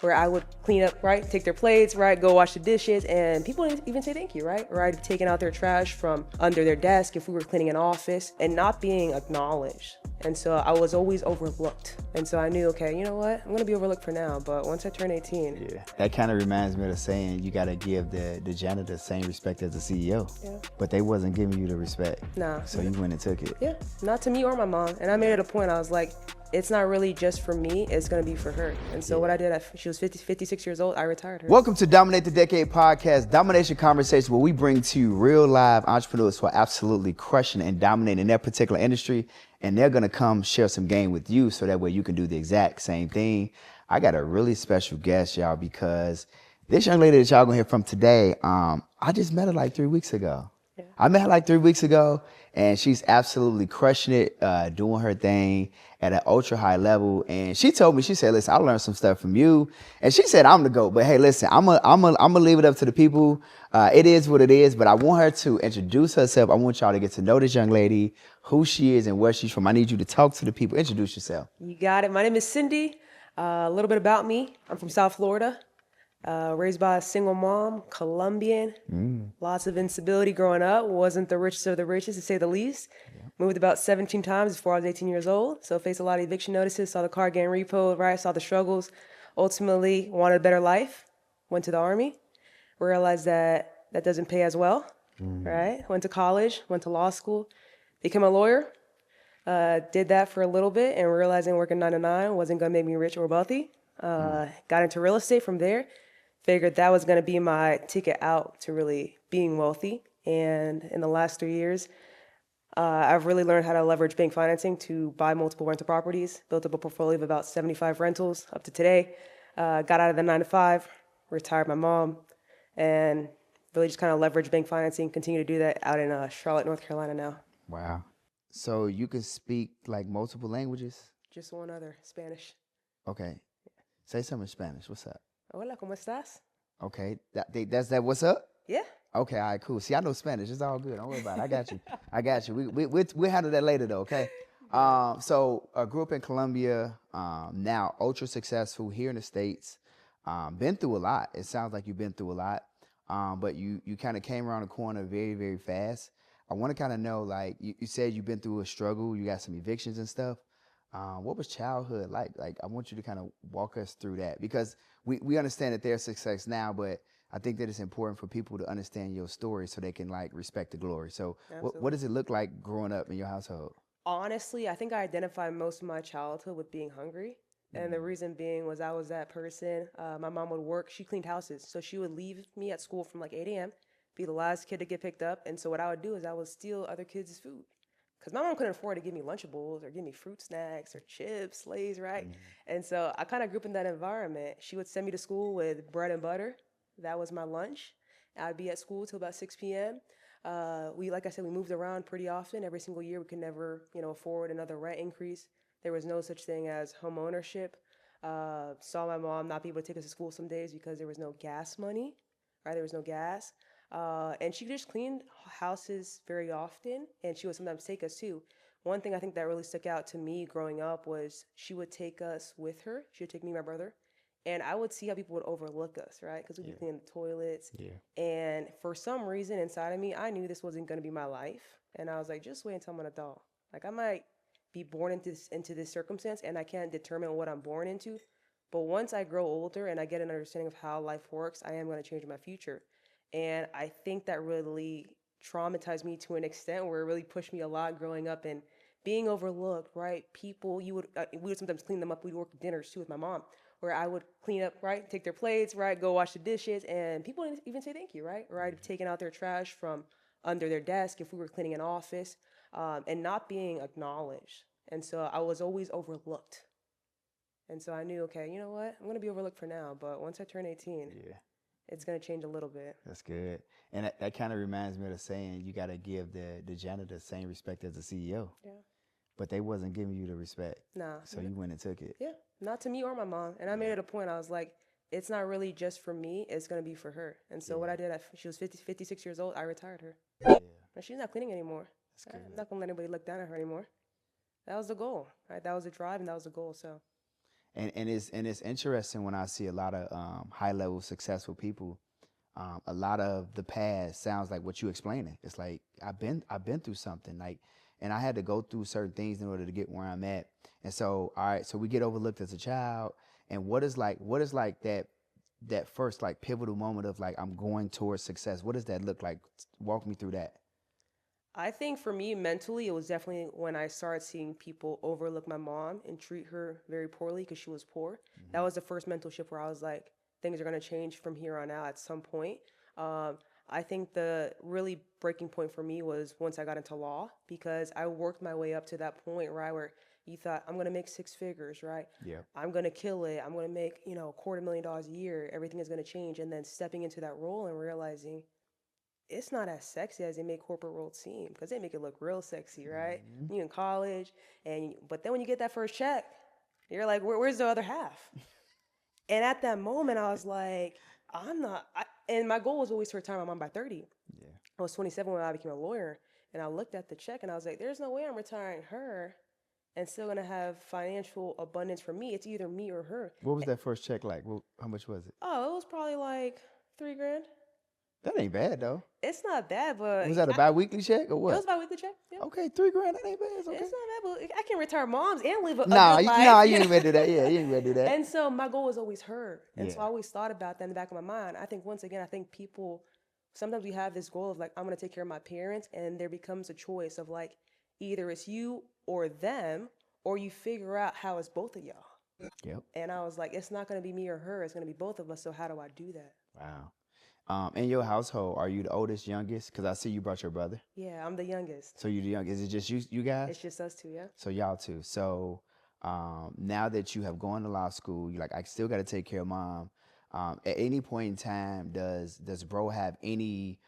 where I would clean up, right? Take their plates, right? Go wash the dishes, and people didn't even say thank you, right? Or I'd taken out their trash from under their desk if we were cleaning an office and not being acknowledged. And so I was always overlooked. And so I knew, okay, you know what? I'm gonna be overlooked for now, but once I turn 18. Yeah, that kind of reminds me of the saying, you gotta give the janitor the same respect as the CEO. Yeah. But they wasn't giving you the respect. Nah. So you went and took it. Yeah, not to me or my mom. And I made it a point, I was like, it's not really just for me, it's gonna be for her. And so what I did, she was 56 years old, I retired her. Welcome to Dominate the Decade podcast, domination conversation where we bring to you real live entrepreneurs who are absolutely crushing and dominating their particular industry. And they're gonna come share some game with you so that way you can do the exact same thing. I got a really special guest, y'all, because this young lady that y'all gonna hear from today, I just met her like 3 weeks ago. Yeah. I met her like 3 weeks ago, and she's absolutely crushing it, doing her thing at an ultra high level. And she told me, she said, listen, I learned some stuff from you. And she said, I'm the GOAT, but hey, listen, I'm gonna leave it up to the people. It is what it is, but I want her to introduce herself. I want y'all to get to know this young lady, who she is and where she's from. I need you to talk to the people. Introduce yourself. You got it. My name is Cindy. A little bit about me. I'm from South Florida. Raised by a single mom, Colombian. Lots of instability growing up. Wasn't the richest of the richest, to say the least. Yeah. Moved about 17 times before I was 18 years old. So faced a lot of eviction notices, saw the car getting repoed, right? Saw the struggles. Ultimately, wanted a better life. Went to the Army. Realized that that doesn't pay as well, right? Went to college, went to law school, became a lawyer. Did that for a little bit and realizing working 9 to 9 wasn't gonna make me rich or wealthy. Got into real estate from there. Figured that was gonna be my ticket out to really being wealthy. And in the last 3 years, I've really learned how to leverage bank financing to buy multiple rental properties, built up a portfolio of about 75 rentals up to today. Got out of the 9 to 5, retired my mom, and really just kind of leverage bank financing, continue to do that out in Charlotte, North Carolina now. Wow. So you can speak like multiple languages? Just one other, Spanish. Okay. Say something in Spanish. What's up? Hola, ¿cómo estás? Okay. That's that. What's up? Yeah. Okay. All right. Cool. See, I know Spanish. It's all good. Don't worry about it. I got you. I got you. We'll handle that later, though. Okay. So I grew up in Colombia. Now ultra successful here in the States. Been through a lot. It sounds like you've been through a lot. But you kind of came around the corner very, very fast. I want to kind of know, like, you said you've been through a struggle. You got some evictions and stuff. What was childhood like? Like, I want you to kind of walk us through that, because we understand that there's success now, but I think that it's important for people to understand your story so they can, like, respect the glory. So what does it look like growing up in your household? Honestly, I think I identified most of my childhood with being hungry. And the reason being was I was that person. My mom would work. She cleaned houses. So she would leave me at school from like 8 a.m., be the last kid to get picked up. And so what I would do is I would steal other kids' food. Because my mom couldn't afford to give me Lunchables or give me fruit snacks or chips, Lay's, right? And so I kind of grew up in that environment. She would send me to school with bread and butter. That was my lunch. I'd be at school till about 6 p.m. Like I said, we moved around pretty often. Every single year we could never, afford another rent increase. There was no such thing as home ownership. Saw my mom not be able to take us to school some days because there was no gas money, right? There was no gas. And she just cleaned houses very often, and she would sometimes take us too. One thing I think that really stuck out to me growing up was she would take us with her. She would take me and my brother, and I would see how people would overlook us, right? Because we'd be cleaning the toilets. Yeah. And for some reason inside of me, I knew this wasn't going to be my life. And I was like, just wait until I'm an adult. Like, I might be born into this circumstance, and I can't determine what I'm born into. But once I grow older and I get an understanding of how life works, I am going to change my future. And I think that really traumatized me to an extent where it really pushed me a lot growing up and being overlooked, right? People, we would sometimes clean them up. We'd work dinners too with my mom, where I would clean up, right? Take their plates, right? Go wash the dishes, and people didn't even say thank you, right? Or I'd taken out their trash from under their desk if we were cleaning an office, and not being acknowledged. And so I was always overlooked. And so I knew, okay, you know what? I'm going to be overlooked for now, but once I turn 18, it's going to change a little bit. That's good. And that kind of reminds me of the saying, you got to give the janitor the same respect as the CEO. Yeah. But they wasn't giving you the respect. Nah. So you went and took it. Yeah. Not to me or my mom. And I made it a point. I was like, it's not really just for me. It's going to be for her. And so what I did, she was 56 years old. I retired her. Yeah. And she's not cleaning anymore. I'm not going to let anybody look down at her anymore. That was the goal, right? That was the drive and that was the goal, so. And it's interesting when I see a lot of high level successful people. A lot of the past sounds like what you explaining. It's like I've been through something like, and I had to go through certain things in order to get where I'm at. And so, all right, so we get overlooked as a child. And what is like that first like pivotal moment of like I'm going towards success? What does that look like? Walk me through that. I think for me, mentally, it was definitely when I started seeing people overlook my mom and treat her very poorly because she was poor. That Hmm. was the first mental shift where I was like, things are going to change from here on out at some point. Um, I think the really breaking point for me was once I got into law because I worked my way up to that point, right, where you thought, I'm going to make six figures, right? Yeah. I'm going to kill it. I'm going to make, $250,000 a year. Everything is going to change. And then stepping into that role and realizing, it's not as sexy as they make corporate roles seem because they make it look real sexy, right? Hmm. You in college, but then when you get that first check, you're like, where's the other half? And at that moment, I was like, I'm not. And my goal was always to retire my mom by 30. Yeah. I was 27 when I became a lawyer, and I looked at the check and I was like, there's no way I'm retiring her and still gonna have financial abundance for me. It's either me or her. What was that first check like? How much was it? Oh, it was probably like 3 grand. That ain't bad though. It's not bad, but Was that a bi-weekly check or it was what? about weekly check. Yep. Okay, 3 grand. That ain't bad. It's okay. It's not bad, but I can retire moms and live a Nah, good nah, life, you ain't ready to do that. Yeah, you ain't ready to do that. And so my goal was always her. And so I Yeah. always thought about that in the back of my mind. I think once again, I think people sometimes we have this goal of like, I'm gonna take care of my parents, and there becomes a choice of like either it's you or them, or you figure out how it's both of y'all. Yep. And I was like, it's not gonna be me or her, it's gonna be both of us. So how do I do that? Wow. In your household, are you the oldest, youngest? Because I see you brought your brother. Yeah, I'm the youngest. So you the youngest. Is it just you guys? It's just us two, yeah. So y'all two. So now that you have gone to law school, you like I still got to take care of mom. At any point in time, does bro have any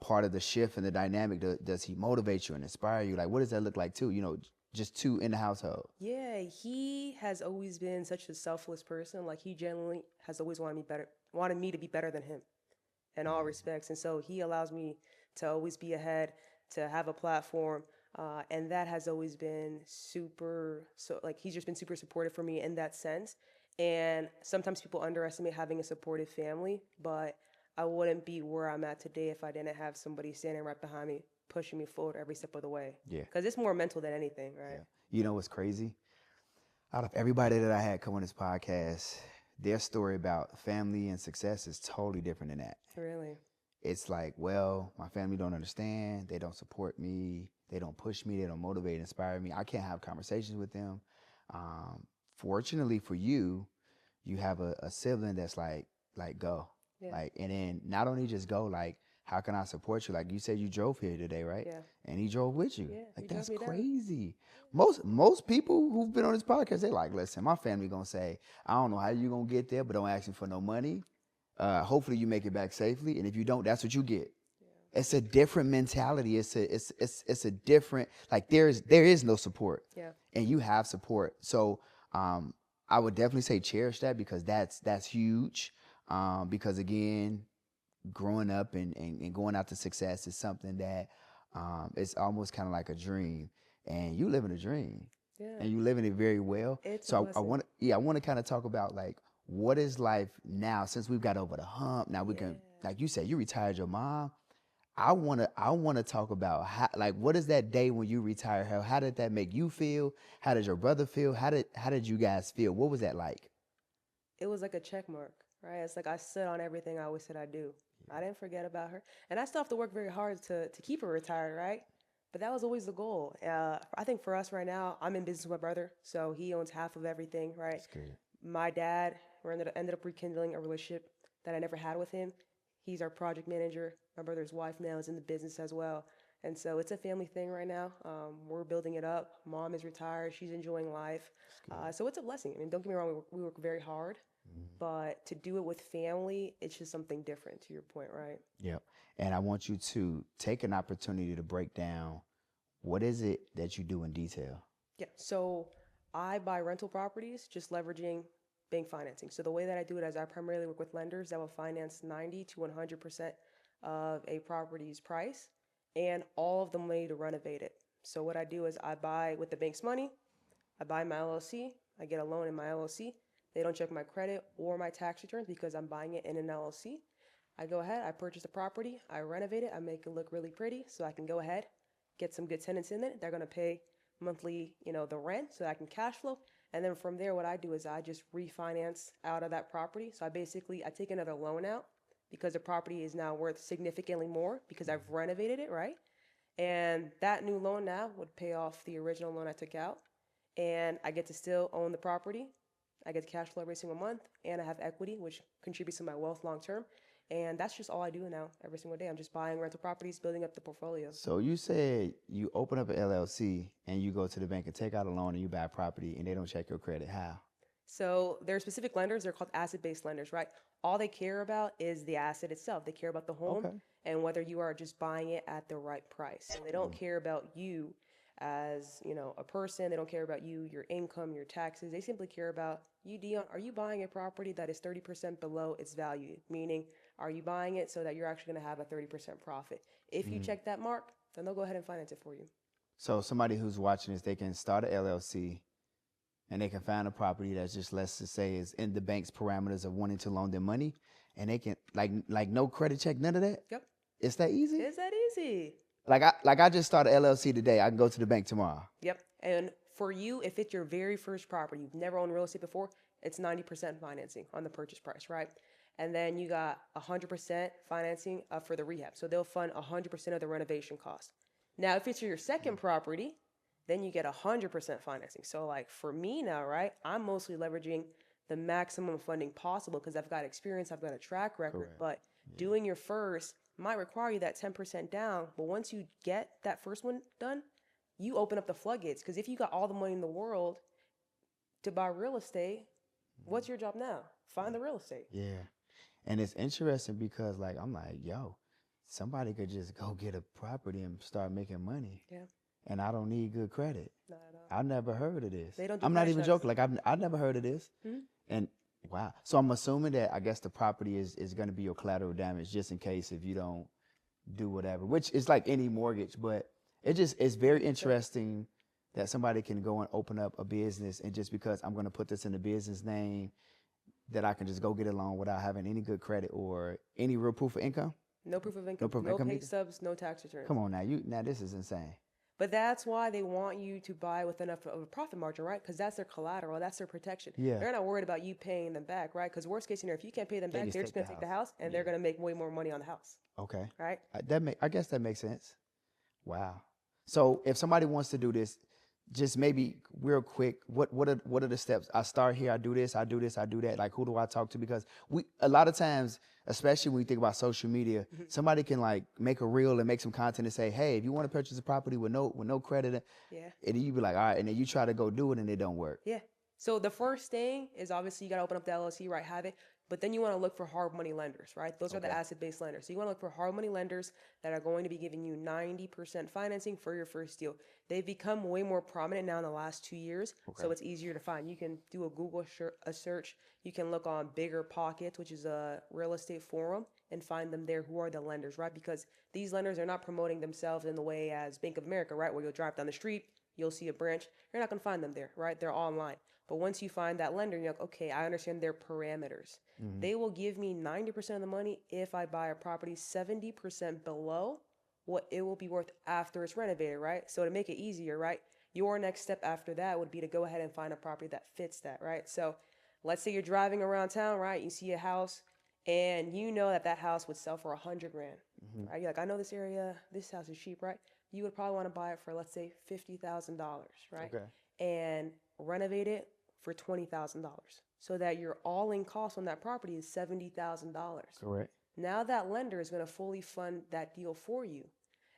part of the shift in the dynamic? Does he motivate you and inspire you? Like, what does that look like too? Just two in the household. Yeah, he has always been such a selfless person. Like he genuinely has always wanted me to be better than him in all respects. And so he allows me to always be ahead, to have a platform. And that has always been so like he's just been super supportive for me in that sense. And sometimes people underestimate having a supportive family, but I wouldn't be where I'm at today if I didn't have somebody standing right behind me, pushing me forward every step of the way. Yeah. Because it's more mental than anything, right? Yeah. You know what's crazy? Out of everybody that I had come on this podcast, their story about family and success is totally different than that. Really. It's like, well, my family don't understand. They don't support me. They don't push me. They don't motivate, inspire me. I can't have conversations with them. Fortunately for you, you have a sibling that's like go, Yeah. like, and then not only just go, like, how can I support you? Like you said, you drove here today, right? Yeah. And he drove with you. Yeah. He Like drove that's me down. crazy. Most people who've been on this podcast, they like, listen, my family gonna say, I don't know how you gonna get there, but don't ask me for no money. Hopefully you make it back safely, and if you don't, that's what you get. It's a different mentality. It's a different, like there is no support, Yeah. and you have support. So I would definitely say cherish that because that's huge. Because again, growing up and going out to success is something that it's almost kind of like a dream, and you living a dream, Yeah. and you living it very well. It's a So I blessing. want I want to kind of talk about like what is life now since we've got over the hump. Now we can, Yeah. like you said, you retired your mom. I wanna talk about how, like, what is that day when you retire? How did that make you feel? How did your brother feel? How did you guys feel? What was that like? It was like a check mark, right? It's like I stood on everything I always said I'd do. I didn't forget about her. And I still have to work very hard to keep her retired, right? But that was always the goal. I think for us right now, I'm in business with my brother, so he owns half of everything, right? That's good. My dad, we ended up rekindling a relationship that I never had with him. He's our project manager. My brother's wife now is in the business as well. And so it's a family thing right now. We're building it up. Mom is retired. She's enjoying life. So it's a blessing. I mean, don't get me wrong, we work very hard, but to do it with family, it's just something different to your point, right? Yep. And I want you to take an opportunity to break down what is it that you do in detail. Yeah. So I buy rental properties just leveraging bank financing. So the way that I do it is I primarily work with lenders that will finance 90 to 100% of a property's price and all of the money to renovate it. So what I do is I buy with the bank's money, I buy my LLC, I get a loan in my LLC. They don't check my credit or my tax returns because I'm buying it in an LLC. I go ahead, I purchase the property, I renovate it, I make it look really pretty so I can go ahead, get some good tenants in it. They're going to pay monthly, the rent so I can cash flow. And then from there, what I do is I just refinance out of that property. So I take another loan out because the property is now worth significantly more because I've renovated it, right? And that new loan now would pay off the original loan I took out. And I get to still own the property. I get cash flow every single month. And I have equity, which contributes to my wealth long term. And that's just all I do now every single day. I'm just buying rental properties, building up the portfolio. So you said you open up an LLC and you go to the bank and take out a loan and you buy a property and they don't check your credit. How? So there are specific lenders. They're called asset-based lenders, right? All they care about is the asset itself. They care about the home and whether you are just buying it at the right price. So they don't care about you as, a person. They don't care about you, your income, your taxes. They simply care about you, Dion. Are you buying a property that is 30% below its value? Meaning, are you buying it so that you're actually going to have a 30% profit? If you check that mark, then they'll go ahead and finance it for you. So somebody who's watching this, they can start an LLC and they can find a property that's just, let's just say, is in the bank's parameters of wanting to loan them money, and they can like no credit check, none of that. Yep. It's that easy. It's that easy. I just started LLC today. I can go to the bank tomorrow. Yep. And for you, if it's your very first property, you've never owned real estate before, it's 90% financing on the purchase price, right? And then you got 100% financing for the rehab. So they'll fund 100% of the renovation cost. Now, if it's your second property, then you get 100% financing. So like for me now, right, I'm mostly leveraging the maximum funding possible because I've got experience, I've got a track record. Correct. But doing your first might require you that 10% down. But once you get that first one done, you open up the floodgates. Because if you got all the money in the world to buy real estate, what's your job now? Find the real estate. Yeah. And it's interesting because I'm like, yo, somebody could just go get a property and start making money. Yeah. And I don't need good credit. Not at all. I never heard of this. They don't do I'm not credit even checks. joking. I've never heard of this. Mhm. And wow. So I'm assuming that I guess the property is going to be your collateral damage just in case if you don't do whatever, which is like any mortgage. But it's very interesting that somebody can go and open up a business and just because I'm going to put this in the business name, that I can just go get a loan without having any good credit or any real proof of income? No proof of income, No proof of no income pay either? stubs, no tax returns. Come on now, this is insane. But that's why they want you to buy with enough of a profit margin, right? Because that's their collateral, that's their protection. Yeah. They're not worried about you paying them back, right? Because worst case scenario, if you can't pay them They back, just they're take just going to the take the house. house and they're going to make way more money on the house, Okay. right? I guess that makes sense. Wow. So if somebody wants to do this, just maybe real quick, what are the steps? I start here, I do this, I do this, I do that. Like, who do I talk to? Because a lot of times, especially when you think about social media, somebody can make a reel and make some content and say, hey, if you want to purchase a property with no credit, Yeah. and you be like, all right, and then you try to go do it and it don't work. Yeah. So the first thing is obviously you got to open up the LLC, right? Have it. But then you want to look for hard money lenders, right? Those are the asset-based lenders. So you want to look for hard money lenders that are going to be giving you 90% financing for your first deal. They've become way more prominent now in the last 2 years, so it's easier to find. You can do a Google search. You can look on Bigger Pockets, which is a real estate forum, and find them there who are the lenders, right? Because these lenders are not promoting themselves in the way as Bank of America, right? Where you'll drive down the street, you'll see a branch. You're not going to find them there, right? They're online. But once you find that lender, you're like, okay, I understand their parameters. They will give me 90% of the money if I buy a property 70% below what it will be worth after it's renovated, right? So to make it easier, right? Your next step after that would be to go ahead and find a property that fits that, right? So let's say you're driving around town, right? You see a house and you know that house would sell for $100,000, right? You're like, I know this area, this house is cheap, right? You would probably want to buy it for, let's say, $50,000, right? Okay. And renovate it for $20,000 so that your all-in cost on that property is $70,000. Correct. Now that lender is going to fully fund that deal for you.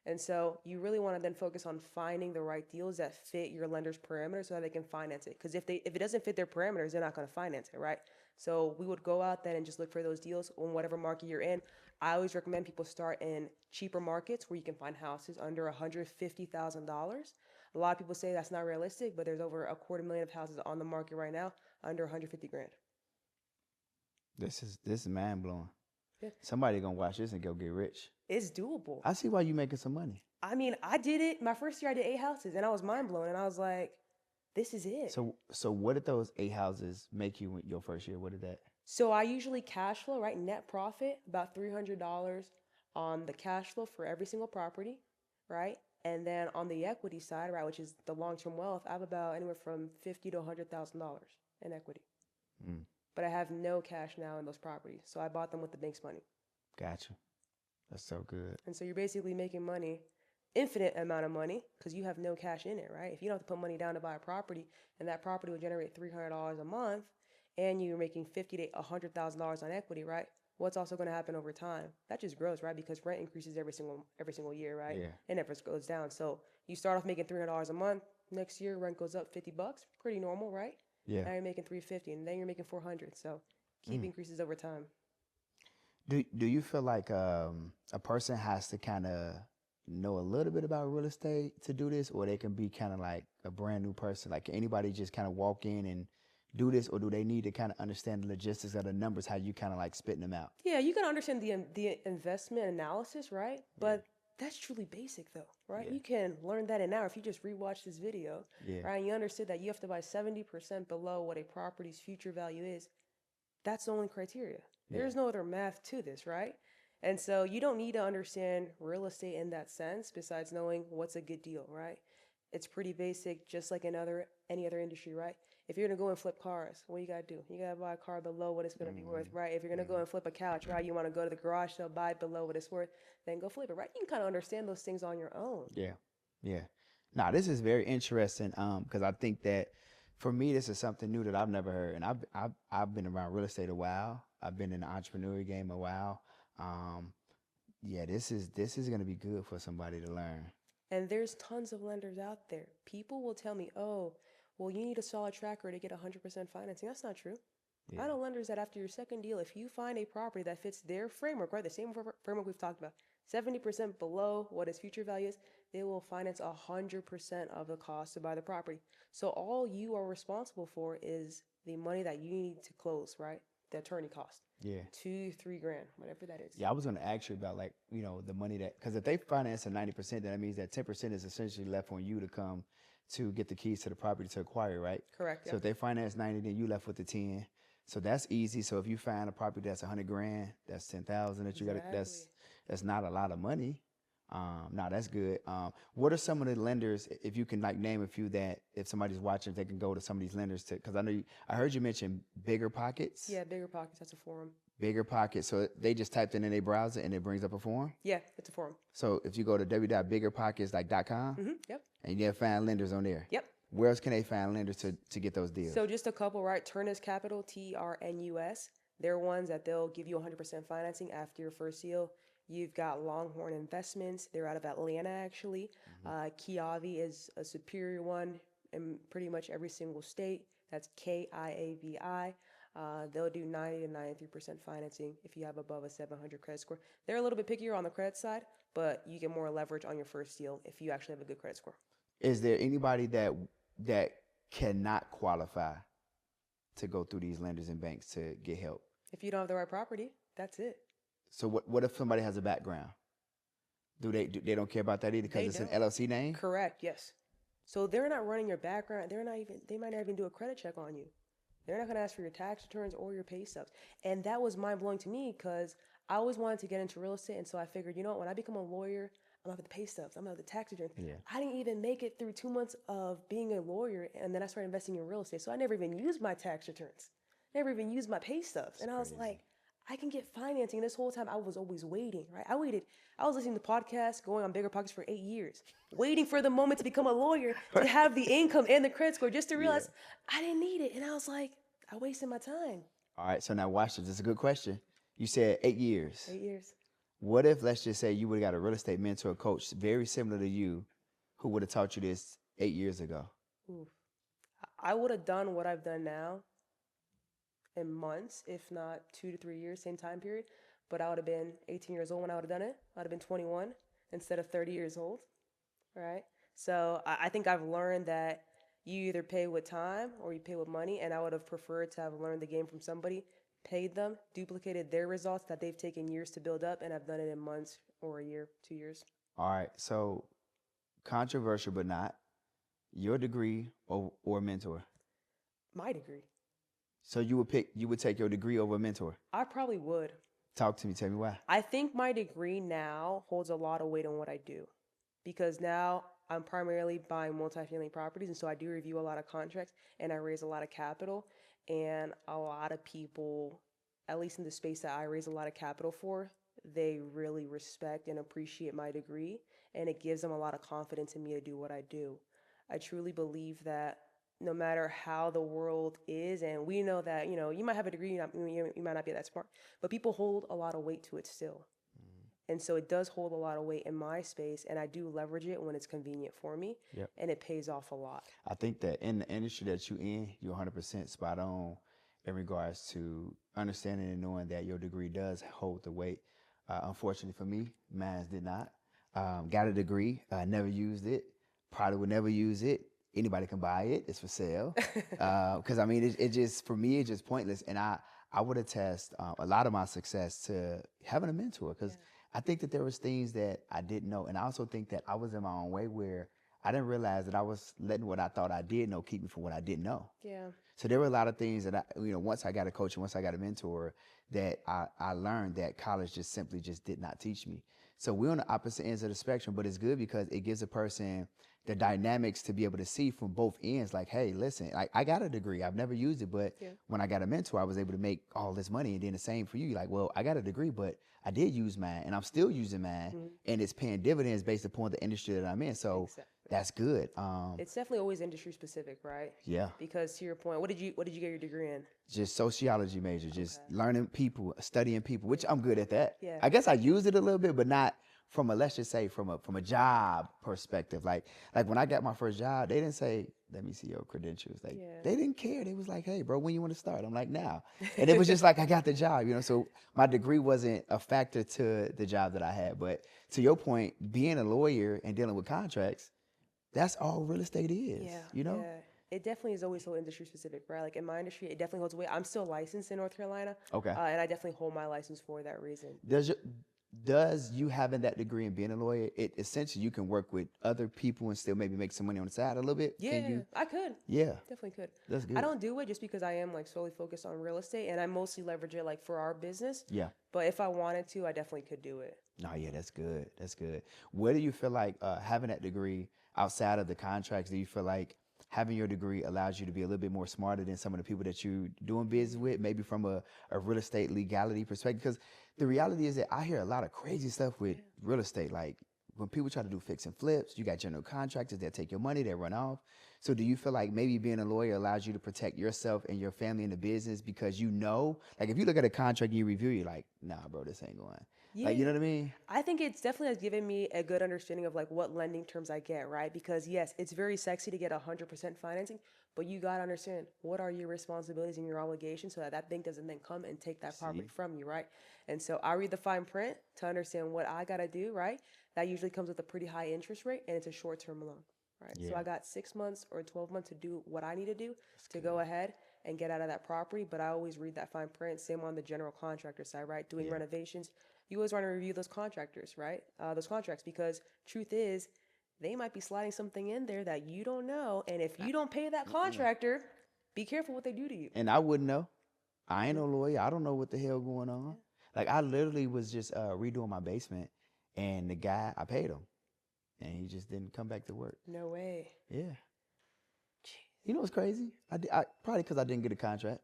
And so you really want to then focus on finding the right deals that fit your lender's parameters so that they can finance it. Because if it doesn't fit their parameters, they're not going to finance it, right? So we would go out then and just look for those deals on whatever market you're in. I always recommend people start in cheaper markets where you can find houses under $150,000. A lot of people say that's not realistic, but there's over 250,000 of houses on the market right now under $150,000. This is mind blowing. Yeah. Somebody gonna watch this and go get rich. It's doable. I see why you making some money. I mean, I did it. My first year I did 8 houses and I was mind blown. And I was like, this is it. So what did those 8 houses make you in your first year? What did that? So I usually cash flow, right? Net profit, about $300 on the cash flow for every single property, right? And then on the equity side, right, which is the long-term wealth, I have about anywhere from $50 to $100,000 in equity. Mm, But I have no cash now in those properties. So I bought them with the bank's money. gotcha. That's so good. And so you're basically making money, infinite amount of money, because you have no cash in it, right? If you don't have to put money down to buy a property, and that property would generate $300 a month, and you're making $50 to $100,000 on equity, right? What's also going to happen over time? That just grows, right? Because rent increases every single year, right? Yeah. It never goes down. So you start off making $300 a month. Next year, rent goes up $50, pretty normal, right? Yeah. Now you're making $350, and then you're making $400. So keep increases over time. Do you feel like a person has to kind of know a little bit about real estate to do this, or they can be kind of like a brand new person? Like, can anybody just kind of walk in and do this, or do they need to kind of understand the logistics of the numbers, how you kind of like spitting them out? Yeah, you can understand the investment analysis, right? But that's truly basic, though, right? Yeah. You can learn that in an hour if you just rewatch this video, Yeah. right? And you understood that you have to buy 70% below what a property's future value is. That's the only criteria. There's no other math to this, right? And so you don't need to understand real estate in that sense, besides knowing what's a good deal, right? It's pretty basic, just like any other industry, right? If you're gonna go and flip cars, what you gotta do? You gotta buy a car below what it's gonna be worth, right? If you're gonna go and flip a couch, right? You wanna go to the garage sale, buy it below what it's worth, then go flip it, right? You can kind of understand those things on your own. Yeah. Yeah. Now, this is very interesting because I think that for me, this is something new that I've never heard. And I've been around real estate a while. I've been in the entrepreneur game a while. Yeah, this is going to be good for somebody to learn. And there's tons of lenders out there. People will tell me, oh, well, you need a solid tracker to get 100% financing. That's not true. Yeah. I know lenders that after your second deal, if you find a property that fits their framework, right, the same framework we've talked about, 70% below what its future value is, they will finance 100% of the cost to buy the property. So all you are responsible for is the money that you need to close, right? The attorney cost. Yeah. $2-3 grand, whatever that is. Yeah, I was going to ask you about like, the money because if they finance at 90%, then that means that 10% is essentially left on you to come to get the keys to the property to acquire, right? Correct. So if they finance 90, then you left with the 10. So that's easy. So if you find a property that's 100 grand, that's 10,000 that you got. That's not a lot of money. No, that's good. What are some of the lenders, if you can like name a few that if somebody's watching, they can go to some of these lenders to, because I heard you mention Bigger Pockets. Yeah, Bigger Pockets, that's a forum. Bigger Pockets. So they just typed in their browser and it brings up a form? Yeah, it's a forum. So if you go to www.biggerpockets.com Yep. and you'll find lenders on there. Yep. Where else can they find lenders to get those deals? So just a couple, right? Turnus Capital, TRNUS. They're ones that they'll give you 100% financing after your first deal. You've got Longhorn Investments. They're out of Atlanta, actually. Kiavi is a superior one in pretty much every single state. That's KIAVI. They'll do 90 to 93% financing if you have above a 700 credit score. They're a little bit pickier on the credit side, but you get more leverage on your first deal if you actually have a good credit score. Is there anybody that cannot qualify to go through these lenders and banks to get help? If you don't have the right property, that's it. So what if somebody has a background? They don't care about that either because it's an LLC name? Correct, yes. So they're not running your background. They might not even do a credit check on you. They're not going to ask for your tax returns or your pay stubs. And that was mind-blowing to me because I always wanted to get into real estate. And so I figured, when I become a lawyer, I'm going to have the pay stubs. I'm going to have the tax returns. Yeah. I didn't even make it through 2 months of being a lawyer. And then I started investing in real estate. So I never even used my tax returns. Never even used my pay stubs. And I was like, I can get financing. This whole time I was always waiting, right? I was listening to podcasts, going on Bigger Pockets for 8 years, waiting for the moment to become a lawyer, to have the income and the credit score, just to realize I didn't need it. And I was like, I wasted my time. All right, so now watch this. This is a good question. You said 8 years. 8 years. What if, let's just say, you would have got a real estate mentor coach very similar to you who would have taught you this 8 years ago? Oof. I would have done what I've done now in months, if not 2 to 3 years, same time period. But I would have been 18 years old when I would have done it. I would have been 21 instead of 30 years old, right? So I think I've learned that you either pay with time or you pay with money, and I would have preferred to have learned the game from somebody, paid them, duplicated their results that they've taken years to build up, and I've done it in months or a year, 2 years. All right, so controversial but not. Your degree or a mentor? My degree. So you would take your degree over a mentor? I probably would. Talk to me. Tell me why. I think my degree now holds a lot of weight on what I do because now I'm primarily buying multifamily properties. And so I do review a lot of contracts and I raise a lot of capital. And a lot of people, at least in the space that I raise a lot of capital for, they really respect and appreciate my degree. And it gives them a lot of confidence in me to do what I do. I truly believe that no matter how the world is, and we know that, you might have a degree, you might not be that smart, but people hold a lot of weight to it still. And so it does hold a lot of weight in my space, and I do leverage it when it's convenient for me, Yep. and it pays off a lot. I think that in the industry that you're in, you're 100% spot on in regards to understanding and knowing that your degree does hold the weight. Unfortunately for me, mine did not. Got a degree, never used it, probably would never use it. Anybody can buy it. It's for sale. Because I mean, it just, for me, it's just pointless. And I would attest a lot of my success to having a mentor, because I think that there was things that I didn't know. And I also think that I was in my own way where I didn't realize that I was letting what I thought I did know keep me from what I didn't know. Yeah. So there were a lot of things that once I got a coach and once I got a mentor, that I learned that college just simply just did not teach me. So we're on the opposite ends of the spectrum, but it's good because it gives a person the dynamics to be able to see from both ends. Like, hey, listen, I got a degree. I've never used it, but when I got a mentor, I was able to make all this money. And then the same for you. You're like, well, I got a degree, but I did use mine and I'm still using mine, and it's paying dividends based upon the industry that I'm in. So that's good. It's definitely always industry specific, right? Yeah. Because to your point, what did you get your degree in? Just sociology major, just learning people, studying people, which I'm good at that. Yeah. I guess I used it a little bit, but not from a, let's just say from a job perspective. Like when I got my first job, they didn't say, let me see your credentials. Like they didn't care. They was like, hey bro, when you want to start? I'm like, now. And it was just like, I got the job, so my degree wasn't a factor to the job that I had. But to your point, being a lawyer and dealing with contracts, that's all real estate is, Yeah. It definitely is always so industry specific, right? Like in my industry, it definitely holds weight. I'm still licensed in North Carolina. Okay. And I definitely hold my license for that reason. Does you having that degree and being a lawyer, it essentially you can work with other people and still maybe make some money on the side a little bit? Yeah, I could. Yeah. Definitely could. That's good. I don't do it just because I am like solely focused on real estate, and I mostly leverage it like for our business. Yeah. But if I wanted to, I definitely could do it. No, yeah, that's good. That's good. Where do you feel like having that degree outside of the contracts, do you feel like having your degree allows you to be a little bit more smarter than some of the people that you doing business with, maybe from a real estate legality perspective? Because the reality is that I hear a lot of crazy stuff with real estate. Like when people try to do fix and flips, you got general contractors that take your money, they run off. So do you feel like maybe being a lawyer allows you to protect yourself and your family in the business because like if you look at a contract and you review, you're like, nah, bro, this ain't going. Yeah. Like, you know what I mean? I think it's definitely has given me a good understanding of like what lending terms I get, right? Because yes, it's very sexy to get 100% financing, but you got to understand what are your responsibilities and your obligations so that that bank doesn't then come and take that property from you, right? And so I read the fine print to understand what I got to do, right? That usually comes with a pretty high interest rate and it's a short-term loan, right? So I got 6 months or 12 months to do what I need to do to go ahead and get out of that property. But I always read that fine print. Same on the general contractor side, right? Doing renovations. You always want to review those contractors, right? Those contracts, because truth is, they might be sliding something in there that you don't know. And if you don't pay that contractor, be careful what they do to you. And I wouldn't know. I ain't no lawyer. I don't know what the hell going on. Like I literally was just redoing my basement, and the guy, I paid him, and he just didn't come back to work. No way. Yeah. You know what's crazy? I probably because I didn't get a contract.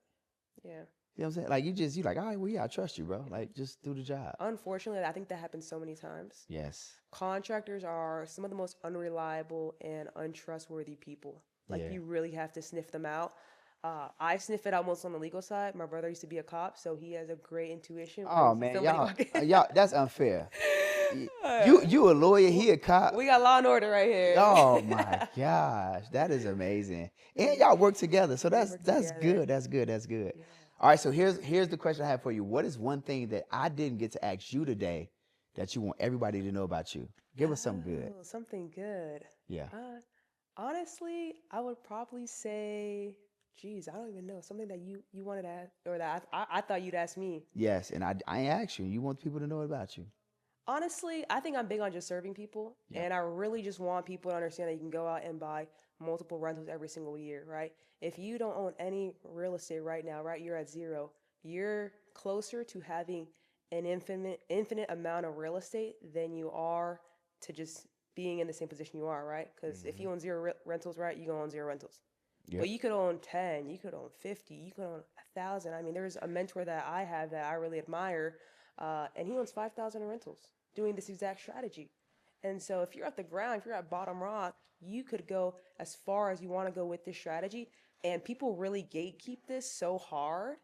Yeah. You know what I'm saying? Like you like, all right, well, yeah, I trust you, bro. Like just do the job. Unfortunately, I think that happens so many times. Yes. Contractors are some of the most unreliable and untrustworthy people. Like you really have to sniff them out. I sniff it out most on the legal side. My brother used to be a cop, so he has a great intuition. Oh man, y'all, that's unfair. You a lawyer, he a cop. We got law and order right here. Oh my gosh, that is amazing. And y'all work together, so that's good. That's good. That's good. Yeah. All right, so here's the question I have for you. What is one thing that I didn't get to ask you today that you want everybody to know about you? Give us something good. Something good. Yeah. Honestly, I would probably say, geez, I don't even know. Something that you wanted to ask, or that I thought you'd ask me. Yes, and I asked you. You want people to know about you. Honestly, I think I'm big on just serving people, and I really just want people to understand that you can go out and buy multiple rentals every single year, right? If you don't own any real estate right now, right, you're at zero. You're closer to having an infinite amount of real estate than you are to just being in the same position you are, right? Because if Mm-hmm. you own zero rentals, right, you gonna own zero rentals. But Yep. you could own 10, you could own 50, you could own 1,000. I mean, there's a mentor that I have that I really admire, and he owns 5,000 rentals doing this exact strategy. And so if you're at the ground, if you're at bottom rock, you could go as far as you want to go with this strategy. And people really gatekeep this so hard.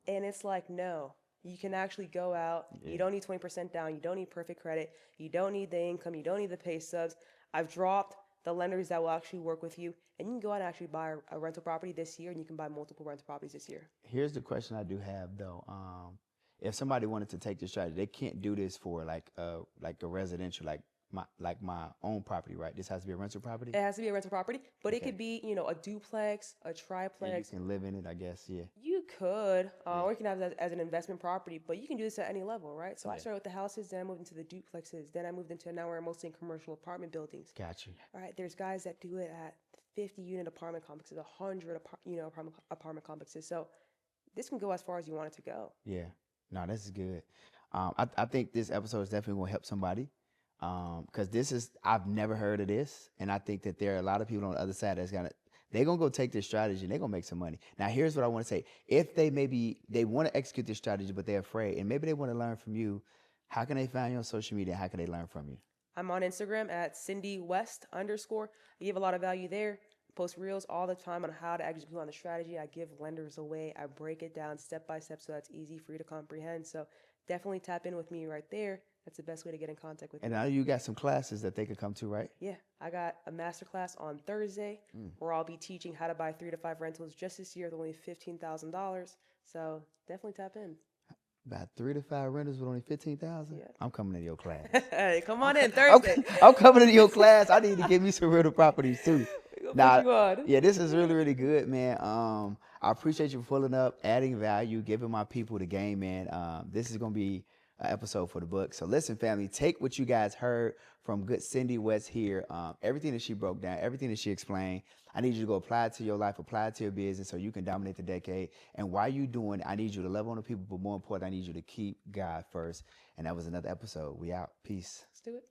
And it's like, no, you can actually go out. Yeah. You don't need 20% down. You don't need perfect credit. You don't need the income. You don't need the pay stubs. I've dropped the lenders that will actually work with you. And you can go out and actually buy a rental property this year, and you can buy multiple rental properties this year. Here's the question I do have though. If somebody wanted to take this strategy, they can't do this for like a residential, like my own property, right? This has to be a rental property. It has to be a rental property, but it Okay. could be, a duplex, a And you triplex. can live in it, I guess. Yeah. You could, Yeah. or you can have it as an investment property, but you can do this at any level, right? So I Yeah. started with the houses, then I moved into the duplexes, then I moved into now we're mostly in commercial apartment buildings. Got you. All right, there's guys that do it at 50-unit apartment complexes, 100 apartment complexes. So this can go as far as you want it to go. Yeah. No, this is good. I think this episode is definitely going to help somebody. Because I've never heard of this. And I think that there are a lot of people on the other side they're going to go take this strategy and they're going to make some money. Now, here's what I want to say. If they want to execute this strategy, but they're afraid, and maybe they want to learn from you, how can they find you on social media? How can they learn from you? I'm on Instagram at Cindy West _. I give a lot of value there. Post reels all the time on how to execute on the strategy. I give lenders away. I break it down step by step so that's easy for you to comprehend. So definitely tap in with me right there. That's the best way to get in contact with me. And I know you got some classes that they could come to, right? Yeah, I got a masterclass on Thursday where I'll be teaching how to buy 3 to 5 rentals just this year with only $15,000. So definitely tap in. About 3 to 5 renters with only 15,000. Yeah. I'm coming to your class. Hey, come on in Thursday. I'm coming to your class. I need to give me some rental properties too. Put you on. Yeah, this is really, really good, man. I appreciate you pulling up, adding value, giving my people the game, man. This is gonna be an episode for the book. So listen, family, take what you guys heard from good Cindy West here. Everything that she broke down, everything that she explained. I need you to go apply it to your life, apply it to your business so you can dominate the decade. And while you doing, I need you to love on the people, but more important, I need you to keep God first. And that was another episode. We out. Peace. Let's do it.